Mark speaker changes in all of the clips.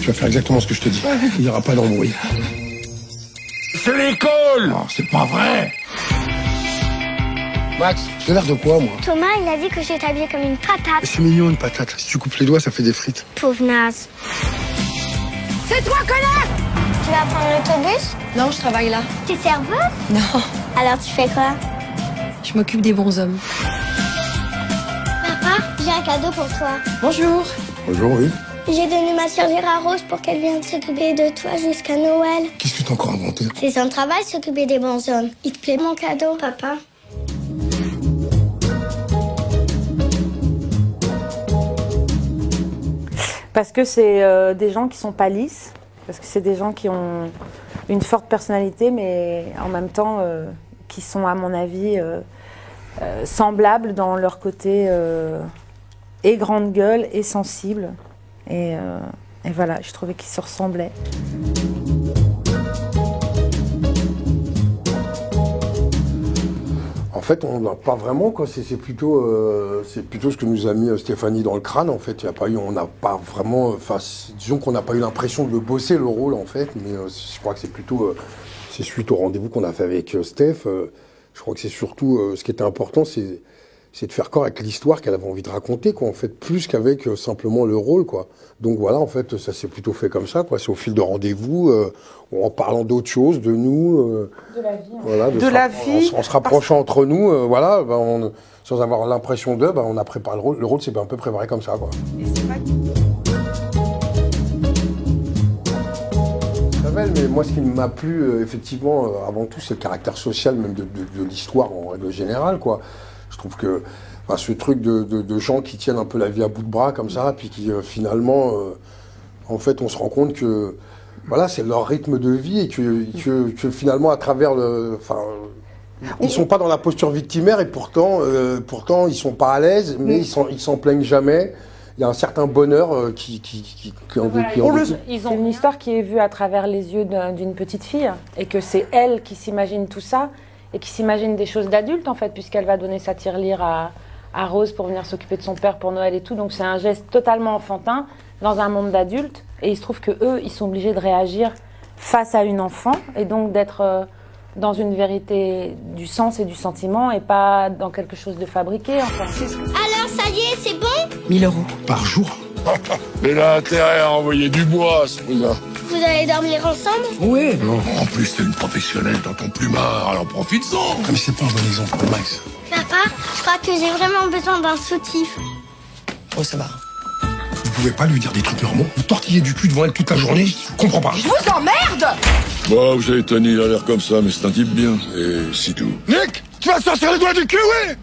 Speaker 1: Tu vas faire exactement ce que je te dis. Il n'y aura pas d'embrouille.
Speaker 2: C'est l'école!
Speaker 1: Non, c'est pas vrai. Max, j'ai l'air de quoi, moi?
Speaker 3: Thomas, il a dit que j'étais habillée comme une patate.
Speaker 1: C'est mignon, une patate. Si tu coupes les doigts, ça fait des frites.
Speaker 3: Pauvre naze. C'est toi, connard! Tu vas prendre l'autobus?
Speaker 4: Non, je travaille là.
Speaker 3: T'es serveuse?
Speaker 4: Non,
Speaker 3: Alors tu fais quoi?
Speaker 4: je m'occupe des bons hommes.
Speaker 3: Papa, j'ai un cadeau pour toi.
Speaker 4: Bonjour.
Speaker 1: Bonjour, oui.
Speaker 3: J'ai donné ma sœur à Rose pour qu'elle vienne s'occuper de toi jusqu'à Noël.
Speaker 1: Qu'est-ce que t'as encore inventé?
Speaker 3: C'est son travail, s'occuper des bons hommes. Il te plaît mon cadeau, papa?
Speaker 5: Parce que c'est des gens qui sont pas lisses, parce que c'est des gens qui ont une forte personnalité, mais en même temps qui sont, à mon avis, semblables dans leur côté et grande gueule et sensible. Et voilà, je trouvais qu'ils se ressemblaient.
Speaker 1: En fait, on n'a pas vraiment, quoi. C'est plutôt ce que nous a mis Stéphanie dans le crâne, en fait. On n'a pas vraiment, enfin, disons qu'on n'a pas eu l'impression de le bosser, le rôle, en fait. Mais je crois que c'est plutôt, c'est suite au rendez-vous qu'on a fait avec Steph. Je crois que c'est surtout, ce qui était important, c'est de faire corps avec l'histoire qu'elle avait envie de raconter, quoi, en fait, plus qu'avec simplement le rôle, quoi. Donc voilà, en fait, ça s'est plutôt fait comme ça, quoi. C'est au fil de rendez-vous, en parlant d'autres choses, de nous,
Speaker 5: De la vie.
Speaker 1: voilà,
Speaker 5: De la vie.
Speaker 1: en se rapprochant entre nous, voilà, sans avoir l'impression d'eux, on a préparé le rôle. Le rôle, c'est un peu préparé comme ça, quoi. Mais moi, ce qui m'a plu, effectivement, avant tout, c'est le caractère social même de l'histoire en règle générale, quoi. Je trouve que ce truc de gens qui tiennent un peu la vie à bout de bras comme ça, puis qui finalement, en fait, on se rend compte que voilà, c'est leur rythme de vie et que finalement, à travers ils sont pas dans la posture victimaire et pourtant ils sont pas à l'aise, mais ils s'en plaignent jamais. Il y a un certain bonheur
Speaker 5: Ils ont une histoire qui est vue à travers les yeux d'une petite fille et que c'est elle qui s'imagine tout ça et qui s'imagine des choses d'adulte, en fait, puisqu'elle va donner sa tirelire à Rose pour venir s'occuper de son père pour Noël et tout. Donc c'est un geste totalement enfantin dans un monde d'adultes. Et il se trouve qu'eux, ils sont obligés de réagir face à une enfant et donc d'être dans une vérité du sens et du sentiment et pas dans quelque chose de fabriqué. Enfin.
Speaker 3: Alors ça y est, c'est bon?
Speaker 4: 1 000 €
Speaker 1: par jour.
Speaker 2: Il a intérêt à envoyer du bois, ce truc-là.
Speaker 3: Vous allez dormir ensemble?
Speaker 2: Oui. Non, en plus, t'es une professionnelle dans ton plumard, alors profite-en.
Speaker 1: Mais c'est pas un bon exemple pour Max.
Speaker 3: Papa, je crois que j'ai vraiment besoin d'un soutif.
Speaker 4: Oh, ça va.
Speaker 1: Vous pouvez pas lui dire des trucs normaux? Vous tortillez du cul devant elle toute la journée? Je comprends pas.
Speaker 4: Je vous emmerde!
Speaker 2: Bon, vous savez, Tony, il a l'air comme ça, mais c'est un type bien. Et c'est tout.
Speaker 1: Nick, tu vas sortir les doigts du cul, oui?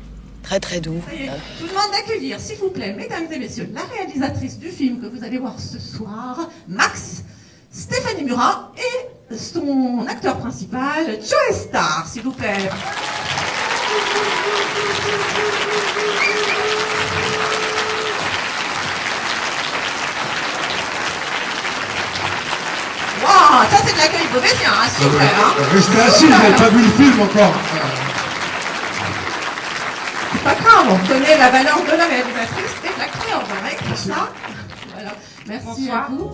Speaker 4: Très très doux.
Speaker 6: Je vous demande d'accueillir, s'il vous plaît, mesdames et messieurs, la réalisatrice du film que vous allez voir ce soir, Max, Stéphanie Murat et son acteur principal, Joe Star, s'il vous plaît. Wow, ça c'est de l'accueil beauvaisien, hein, super, hein.
Speaker 1: Restez assis, vous n'avez pas vu le film encore.
Speaker 6: C'est pas grave, on connaît la valeur de la réalisatrice et de l'acteur, on va écrire ça. Voilà. Merci à vous.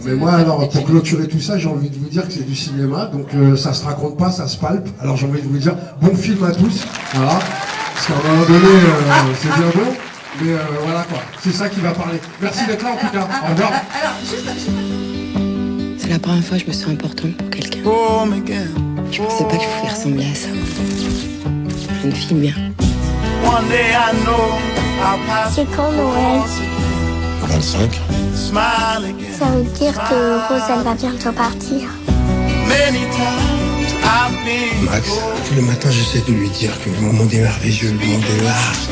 Speaker 1: Mais moi, alors, pour clôturer tout ça, j'ai envie de vous dire que c'est du cinéma, donc ça se raconte pas, ça se palpe. Alors j'ai envie de vous dire, bon film à tous, voilà. Parce qu'à un moment donné, c'est bien beau, mais voilà quoi. C'est ça qui va parler. Merci d'être là en tout cas. Au revoir.
Speaker 6: Alors, juste...
Speaker 4: C'est la première fois que je me sens importante pour quelqu'un. Je pensais pas que je pouvais ressembler à ça. Une fille bien.
Speaker 3: C'est quand Noël?
Speaker 1: 25.
Speaker 3: Ça veut dire que Rose, elle va bientôt partir.
Speaker 1: Max, tous les matins, j'essaie de lui dire que le monde est merveilleux, le monde est large.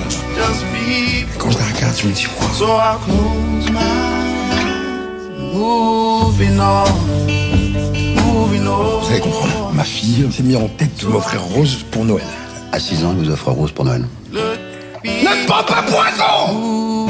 Speaker 1: Et quand je la regarde, je me dis quoi? Vous allez comprendre. Ma fille s'est mise en tête de m'offrir Rose pour Noël.
Speaker 7: À 6 ans, il vous offre Rose pour Noël.
Speaker 2: Ne prends pas poison!